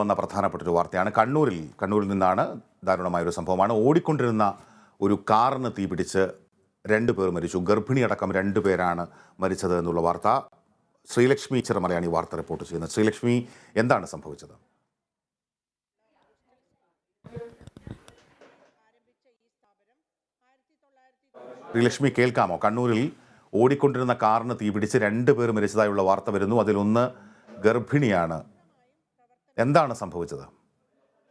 വന്ന പ്രധാനപ്പെട്ട ഒരു വാർത്തയാണ്. കണ്ണൂരിൽ നിന്നാണ് ദാരുണമായൊരു സംഭവമാണ്. ഓടിക്കൊണ്ടിരുന്ന ഒരു കാറിന് തീപിടിച്ച് 2 പേർ മരിച്ചു. ഗർഭിണിയടക്കം 2 പേരാണ് മരിച്ചത് എന്നുള്ള വാർത്ത. ശ്രീലക്ഷ്മി ചിറമലയാണ് ഈ വാർത്ത റിപ്പോർട്ട് ചെയ്യുന്നത്. ശ്രീലക്ഷ്മി, എന്താണ് സംഭവിച്ചത്? ശ്രീലക്ഷ്മി, കേൾക്കാമോ? കണ്ണൂരിൽ ഓടിക്കൊണ്ടിരുന്ന കാറിന് തീപിടിച്ച് 2 പേർ മരിച്ചതായുള്ള വാർത്ത വരുന്നു. അതിലൊന്ന് ഗർഭിണിയാണ്. എന്താണ് സംഭവിച്ചത്?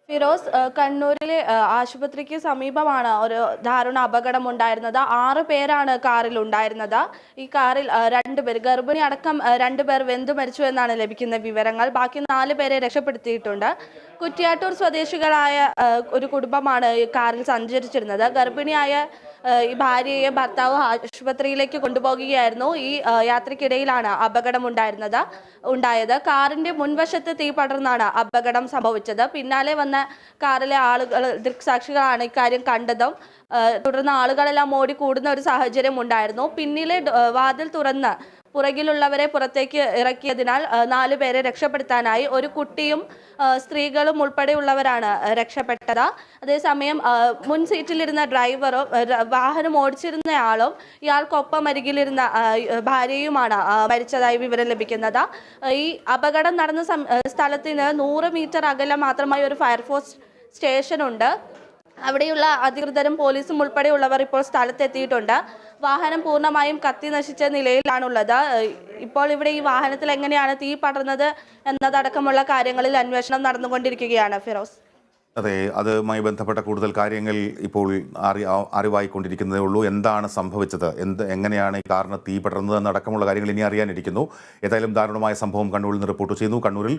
ഫിറോസ്, കണ്ണൂരിലെ ആശുപത്രിക്ക് സമീപമാണ് ഒരു ദാരുണ അപകടം ഉണ്ടായിരുന്നത്. 6 പേരാണ് കാറിൽ ഉണ്ടായിരുന്നത്. ഈ കാറിൽ 2 പേർ, ഗർഭിണി അടക്കം 2 പേർ വെന്തു മരിച്ചു എന്നാണ് ലഭിക്കുന്ന വിവരങ്ങൾ. ബാക്കി 4 പേരെ രക്ഷപ്പെടുത്തിയിട്ടുണ്ട്. കുറ്റ്യാട്ടൂർ സ്വദേശികളായ ഒരു കുടുംബമാണ് ഈ കാറിൽ സഞ്ചരിച്ചിരുന്നത്. ഗർഭിണിയായ ഈ ഭാര്യയെ ഭർത്താവ് ആശുപത്രിയിലേക്ക് കൊണ്ടുപോകുകയായിരുന്നു. ഈ യാത്രക്കിടയിലാണ് അപകടം ഉണ്ടായത്. കാറിന്റെ മുൻവശത്ത് തീ പടർന്നാണ് അപകടം സംഭവിച്ചത്. പിന്നാലെ വന്ന കാറിലെ ആളുകൾ, ദൃക്സാക്ഷികളാണ് ഇക്കാര്യം കണ്ടതും. തുടർന്ന് ആളുകളെല്ലാം ഓടിക്കൂടുന്ന ഒരു സാഹചര്യം ഉണ്ടായിരുന്നു. പിന്നിലെ വാതിൽ തുറന്ന് പുറകിലുള്ളവരെ പുറത്തേക്ക് ഇറക്കിയതിനാൽ 4 പേരെ രക്ഷപ്പെടുത്താനായി. ഒരു കുട്ടിയും സ്ത്രീകളും ഉൾപ്പെടെയുള്ളവരാണ് രക്ഷപ്പെട്ടത്. അതേസമയം മുൻ സീറ്റിലിരുന്ന ഡ്രൈവറും വാഹനം ഓടിച്ചിരുന്നയാളും ഇയാൾക്കൊപ്പം അരികിലിരുന്ന ഭാര്യയുമാണ് മരിച്ചതായി വിവരം ലഭിക്കുന്നത്. ഈ അപകടം നടന്ന സ്ഥലത്തിന് 100 മീറ്റർ അകലെ മാത്രമായി ഒരു ഫയർഫോഴ്സ് സ്റ്റേഷനുണ്ട്. അവിടെയുള്ള അധികൃതരും പോലീസും ഉൾപ്പെടെയുള്ളവർ ഇപ്പോൾ സ്ഥലത്തെത്തിയിട്ടുണ്ട്. വാഹനം പൂർണ്ണമായും കത്തി നശിച്ച നിലയിലാണുള്ളത്. ഇപ്പോൾ ഇവിടെ ഈ വാഹനത്തിൽ എങ്ങനെയാണ് തീ പടർന്നത് എന്നതടക്കമുള്ള കാര്യങ്ങളിൽ അന്വേഷണം നടന്നുകൊണ്ടിരിക്കുകയാണ് ഫിറോസ്. അതെ, അതുമായി ബന്ധപ്പെട്ട കൂടുതൽ കാര്യങ്ങൾ ഇപ്പോൾ അറിവായിക്കൊണ്ടിരിക്കുന്നതേ ഉള്ളൂ. എന്താണ് സംഭവിച്ചത്, എങ്ങനെയാണ് ഈ കാറിന് തീ പടർന്നത് എന്നടക്കമുള്ള കാര്യങ്ങൾ ഇനി അറിയാനിരിക്കുന്നു. ഏതായാലും ദാരുണമായ സംഭവം കണ്ണൂരിൽ നിന്ന് റിപ്പോർട്ട് ചെയ്യുന്നു. കണ്ണൂരിൽ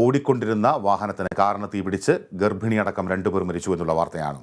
ഓടിക്കൊണ്ടിരുന്ന വാഹനത്തിന്, കാറിന് തീപിടിച്ച് ഗർഭിണിയടക്കം 2 പേർ മരിച്ചു എന്നുള്ള വാർത്തയാണ്.